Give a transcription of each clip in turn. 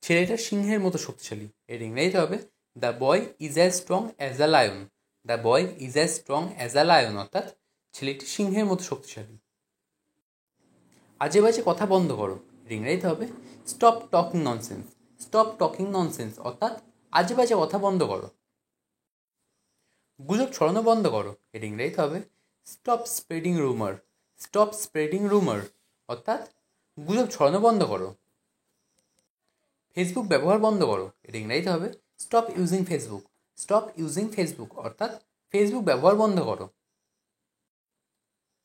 ছেলেটা সিংহের মতো শক্তিশালী। এর ইংরেজিতে হবে the boy is as strong as a lion. The boy is as strong as a lion, অর্থাৎ ছেলেটি সিংহের মতো শক্তিশালী। আজে বাজে কথা বন্ধ করো। এর ইংরেজিতে হবে stop talking nonsense. Stop talking nonsense, অর্থাৎ আজে বাজে কথা বন্ধ করো। গুজব ছড়ানো বন্ধ করো। এর ইংরেজিতে হবে স্টপ স্প্রেডিং রুমার। স্টপ স্প্রেডিং রুমার, অর্থাৎ গুজব ছড়ানো বন্ধ করো। ফেসবুক ব্যবহার বন্ধ করো। এর ইংরেজিতে হবে stop using Facebook. Stop using Facebook, অর্থাৎ ফেসবুক ব্যবহার বন্ধ করো।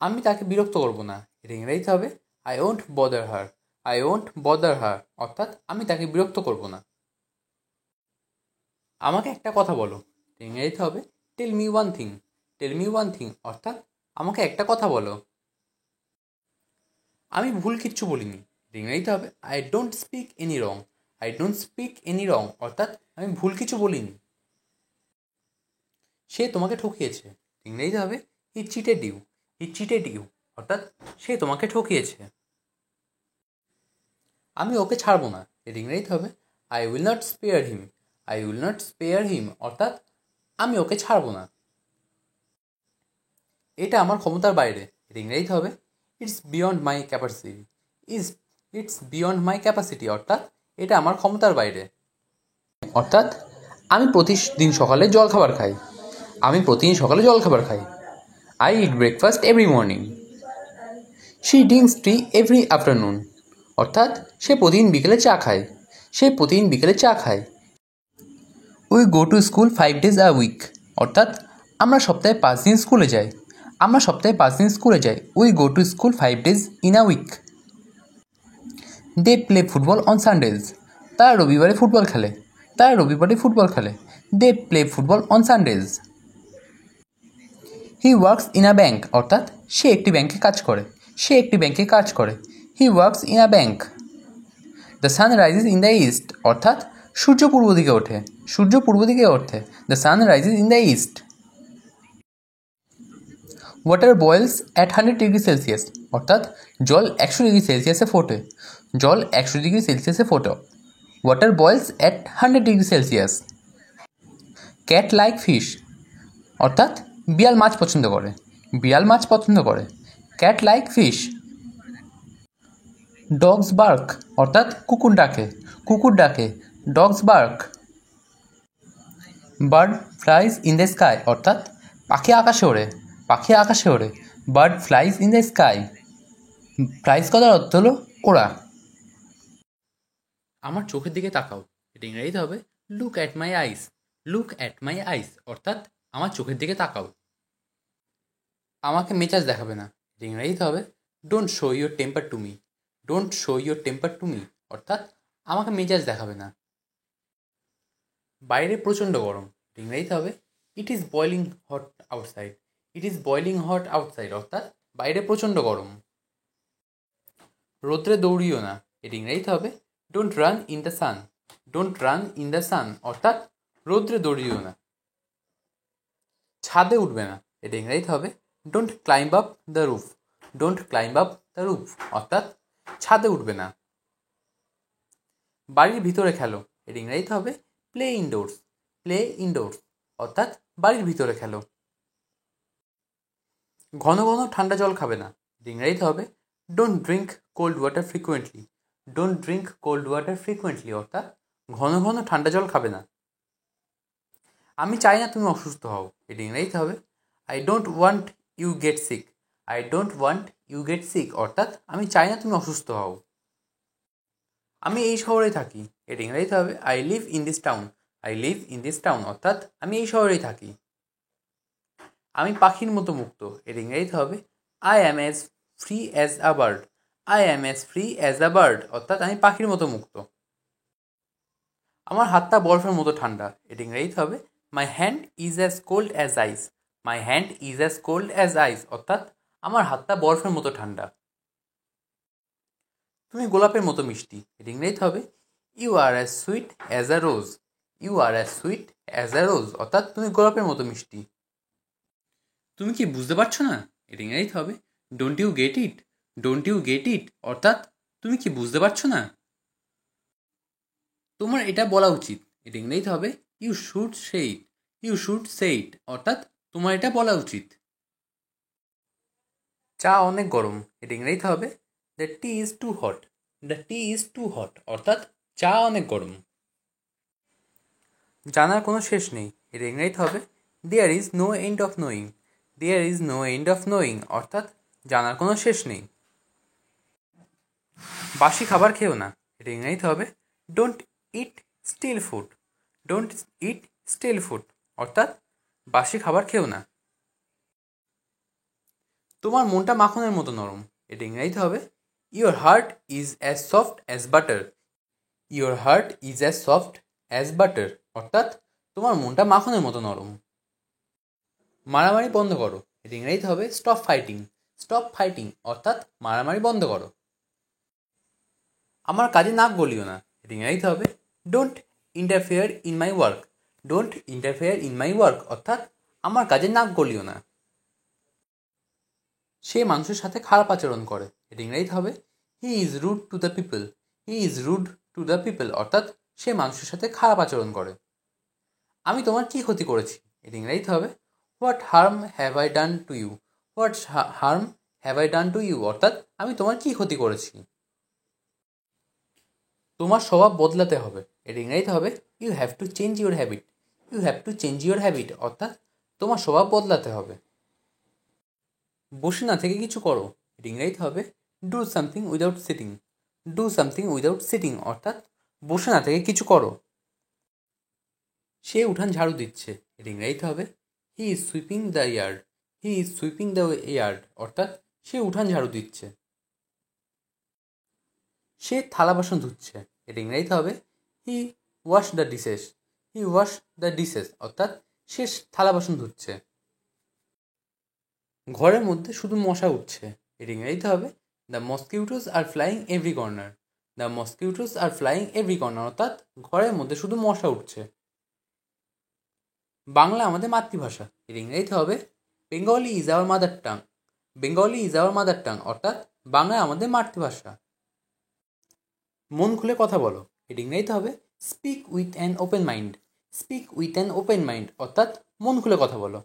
আমি তাকে বিরক্ত করব না। এর ইংরেজিতে হবে I won't bother her. I won't bother her, অর্থাৎ আমি তাকে বিরক্ত করব না। আমাকে একটা কথা বলো। এর ইংরেজিতে হবে tell me one thing. Tell me one thing, অর্থাৎ আমাকে একটা কথা বলো। আমি ভুল কিচ্ছু বলিনি। এর ইংরেজিতে হবে I don't speak any wrong. I don't speak any wrong, অর্থাৎ আমি ভুল কিছু বলিনি। সে তোমাকে ঠকিয়েছে। ইংরেজিতে হবে he cheated you. He cheated you, অর্থাৎ সে তোমাকে ঠকিয়েছে। আমি ওকে ছাড়বো না। এর ইংরেজিতে হবে I will not spare him. I will not spare him, অর্থাৎ আমি ওকে ছাড়বো না। এটা আমার ক্ষমতার বাইরে। এর ইংরেজিতে হবে it's beyond my capacity. It's beyond my capacity, অর্থাৎ এটা আমার ক্ষমতার বাইরে। অর্থাৎ আমি প্রতিদিন সকালে জলখাবার খাই। আমি প্রতিদিন সকালে জলখাবার খাই। I eat breakfast every morning. She drinks T every afternoon, অর্থাৎ সে প্রতিদিন বিকেলে চা খায়। সে প্রতিদিন বিকেলে চা খায়। We go to school 5 days a week, অর্থাৎ আমরা সপ্তাহে 5 দিন স্কুলে যাই। আমরা সপ্তাহে 5 দিন স্কুলে যাই। We go to school 5 days in a week. They play football on Sundays. তারা রবিবারে ফুটবল খেলে। তারা রবিবারে ফুটবল খেলে। They play football on Sundays. He works in a bank, অর্থাৎ সে একটি ব্যাংকে কাজ করে। সে একটি ব্যাংকে কাজ করে। He works in a bank. The sun rises in the east, অর্থাৎ সূর্য পূর্ব দিকে ওঠে। সূর্য পূর্ব দিকে ওঠে। The sun rises in the east. Water boils at 100°C, অর্থাৎ জল 100°C ফোটে। জল 100°C ফোটে। Water boils at 100°C। Cat like fish, অর্থাৎ বিড়াল মাছ পছন্দ করে। বিড়াল মাছ পছন্দ করে। Cat like fish. Dogs bark, অর্থাৎ কুকুর ডাকে। কুকুর ডাকে। Dogs bark. Bird flies in the sky, অর্থাৎ পাখি আকাশে ওড়ে। পাখি আকাশে ওড়ে। Bird flies in the sky. Flies কথার অর্থ হলো ওড়া। আমার চোখের দিকে তাকাও। এটা ইংরেজিতে হবে look at my eyes. Look at my eyes, অর্থাৎ আমার চোখের দিকে তাকাও। আমাকে মেজাজ দেখাবে না। এটা ইংরেজিতে হবে don't show your temper to me. Don't show your temper to me, অর্থাৎ আমাকে মেজাজ দেখাবে না। বাইরে প্রচণ্ড গরম। ইংরেজিতে হবে it is boiling hot outside. It is boiling hot outside, অর্থাৎ বাইরে প্রচণ্ড গরম। রোদ্রে দৌড়িও না। এর ইংরেজিতে হবে don't run in the sun. Don't run in the sun, অর্থাৎ রোদ্রে দৌড়িও না। ছাদে উঠবে না। এটা ইংরেজিতে হবে don't climb up the roof. Don't climb up the roof, অর্থাৎ ছাদে উঠবে না। বাড়ির ভিতরে খেলো। এর ইংরেজিতে হবে প্লে ইনডোরস। প্লে ইনডোরস, অর্থাৎ বাড়ির ভিতরে খেলো। ঘন ঘন ঠান্ডা জল খাবে না। ইংরেজিতে হবে don't drink cold water frequently. Don't drink cold water frequently, অর্থাৎ ঘন ঘন ঠান্ডা জল খাবে না। আমি চাই না তুমি অসুস্থ হও। এটা ইংরেজিতে হবে I don't want you get sick. I don't want you get sick, অর্থাৎ আমি চাই না তুমি অসুস্থ হও। আমি এই শহরে থাকি। এটা ইংরেজিতে হবে I live in this town. I live in this town, অর্থাৎ আমি এই শহরেই থাকি। আমি পাখির মতো মুক্ত। এর ইংরেজিতে হবে I am as free as a bird. I am as free as a bird, অর্থাৎ আমি পাখির মতো মুক্ত। আমার হাতটা বরফের মতো ঠান্ডা। এটা ইংরেজিতে হবে my hand is as cold as ice. My hand is as cold as ice, অর্থাৎ আমার হাতটা বরফের মতো ঠান্ডা। তুমি গোলাপের মতো মিষ্টি। এটা ইংরেজিতে হবে you are as sweet as a rose. You are as sweet as a rose, অর্থাৎ তুমি গোলাপের মতো মিষ্টি। তুমি কি বুঝতে পারছো না? এটা ইংরেজিতে হবে don't you get it. Don't you get it, অর্থাৎ তুমি কি বুঝতে পারছো না? তোমার এটা বলা উচিত, এটা ইংরেজিতে হবে you should say it. You should say it অর্থাৎ তোমার এটা বলা উচিত। চা অনেক গরম, এটা ইংরেজিতে হবে the tea is too hot. The tea is too hot অর্থাৎ চা অনেক গরম। জানার কোনো শেষ নেই, এটা ইংরেজিতে হবে there is no end of knowing. There is no end of knowing অর্থাৎ জানার কোনো শেষ নেই। বাসি খাবার খেও না, এটা ইংরেজিতে হবে don't eat stale food. Don't eat stale food অর্থাৎ বাসি খাবার খেও না। তোমার মনটা মাখনের মতো নরম, এটা ইংরেজিতে হবে your heart is as soft as butter. Your heart is as soft as butter অর্থাৎ তোমার মনটা মাখনের মতো নরম। মারামারি বন্ধ করো, এটা ইংরেজিতে হবে স্টপ ফাইটিং। স্টপ ফাইটিং অর্থাৎ মারামারি বন্ধ করো। আমার কাজে নাক গলিও না, এটা ইংরেজিতে হবে don't interfere in my work. Don't interfere in my work অর্থাৎ আমার কাজে নাক গলিও না। সে মানুষের সাথে খারাপ আচরণ করে, এটা ইংরেজিতে হবে he is rude to the people. He is rude to the people অর্থাৎ সে মানুষের সাথে খারাপ আচরণ করে। আমি তোমার কী ক্ষতি করেছি, এটা ইংরেজিতে হবে what harm have I done to you. What harm have I done to you অর্থাৎ আমি তোমার কী ক্ষতি করেছি। তোমার স্বভাব বদলাতে হবে, এটা ইংরেজিতে হবে you have to change your habit. You have to change your habit অর্থাৎ তোমার স্বভাব বদলাতে হবে। বসে না থেকে কিছু করো, এটা ইংরেজিতে হবে do something without sitting. Do something without sitting অর্থাৎ বসে না থেকে কিছু করো। সে উঠান ঝাড়ু দিচ্ছে, এটা ইংরেজিতে হবে he is sweeping the yard. He is sweeping the yard অর্থাৎ সে উঠান ঝাড়ু দিচ্ছে। সে থালা বাসন ধুচ্ছে, এটা ইংরেজিতে হবে he wash the dishes. He wash the dishes অর্থাৎ সে থালা বাসন ধুচ্ছে। ঘরের মধ্যে শুধু মশা উঠছে, এটা ইংরেজিতে হবে the মসকিউটোস are flying every corner. The মসকিউটোস are flying every corner অর্থাৎ ঘরের মধ্যে শুধু মশা উঠছে। বাংলা আমাদের মাতৃভাষা, এর ইংরেজিতে হবে Bengali is our mother tongue. Bengali is our mother tongue অর্থাৎ বাংলা আমাদের মাতৃভাষা। মন খুলে কথা বলো, এর ইংরেজিতে হবে speak with an open mind. Speak with an open mind অর্থাৎ মন খুলে কথা বলো।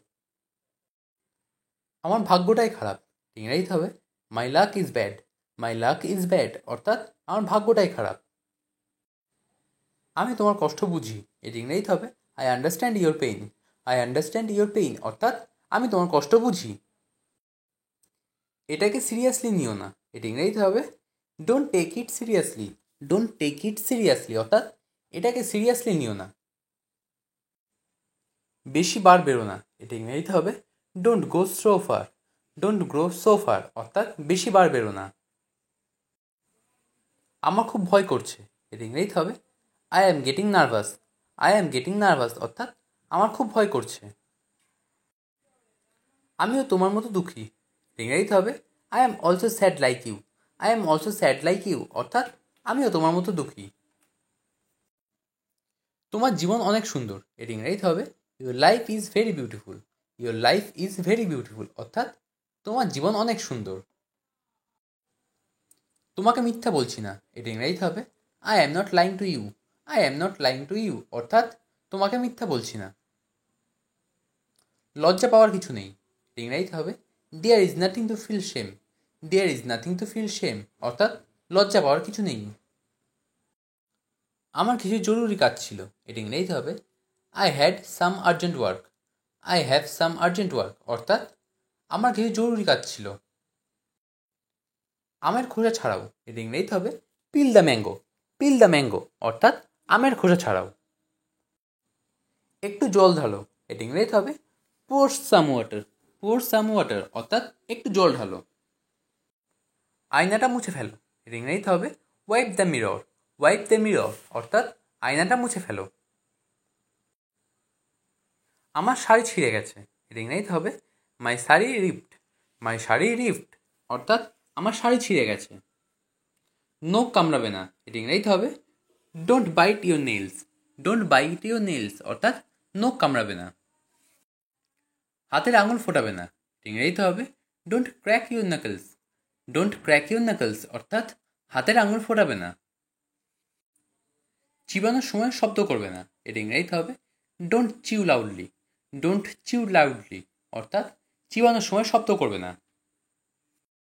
আমার ভাগ্যটাই খারাপ, ইংরেজিতে হবে my luck is bad. My luck is bad অর্থাৎ আমার ভাগ্যটাই খারাপ। আমি তোমার কষ্ট বুঝি, এর ইংরেজিতে হবে I understand your pain. I understand your pain অর্থাৎ আমি তোমার কষ্ট বুঝি। এটাকে সিরিয়াসলি নিও না, এটা ইংরেজিতে হবে don't take it seriously. Don't take it seriously অর্থাৎ এটাকে সিরিয়াসলি নিও না। বেশি বার বেরো না, এটা ইংরেজিতে হবে don't go so far. Don't go so far অর্থাৎ বেশি বার বেরো না। আমার খুব ভয় করছে, এটা ইংরেজিতে হবে I am getting nervous. I am getting nervous অর্থাৎ আমার খুব ভয় করছে। আমিও তোমার মতো দুঃখী, ইংরেজিতে হবে I am also sad like you. I am also sad like you অর্থাৎ আমিও তোমার মতো দুঃখী। তোমার জীবন অনেক সুন্দর, এর ইংরেজিতে হবে your life is very beautiful. Your life is very beautiful অর্থাৎ তোমার জীবন অনেক সুন্দর। তোমাকে মিথ্যা বলছি না, এটা ইংরেজিতে হবে I am not lying to you. I am not lying to you অর্থাৎ তোমাকে মিথ্যা বলছি না। লজ্জা পাওয়ার কিছু নেই, ইংরেজিতে হবে there is nothing to feel shame. There is nothing to feel shame অর্থাৎ লজ্জা পাওয়ার কিছু নেই। আমার কিছু জরুরি কাজ ছিল, এটা ইংরেজিতে হবে I had some urgent work. I have some urgent work অর্থাৎ আমার কিছু জরুরি কাজ ছিল। আমের খোসা ছাড়াও, এটা ইংরেজিতে হবে peel the mango. Peel the mango অর্থাৎ আমের খোসা ছাড়াও। একটু জল ঢালো, এটা ইংরেজিতে হবে পোর সাম ওয়াটার। পোর সাম ওয়াটার অর্থাৎ একটু জল ঢালো। আয়নাটা মুছে ফেলো, এটা ইংরেজিতে হবে wipe the mirror. Wipe the mirror অর্থাৎ আয়নাটা মুছে ফেলো। আমার শাড়ি ছিঁড়ে গেছে, এটা ইংরেজিতে হবে মাই শাড়ি রিপড। মাই শাড়ি রিপড অর্থাৎ আমার শাড়ি ছিঁড়ে গেছে। নখ কামড়াবে না, এটা ইংরেজিতে হবে don't bite your nails. Don't bite your nails অর্থাৎ নখ কামড়াবে না। হাতের আঙুল ফোটাবে না, ইংরেজিতে হবে don't crack your knuckles. Don't crack your knuckles অর্থাৎ হাতের আঙুল ফোটাবে না। চিবানোর সময় শব্দ করবে না। এর ইংরেজিতে হবে don't chew loudly. Don't chew loudly অর্থাৎ চিবানোর সময় শব্দ করবে না।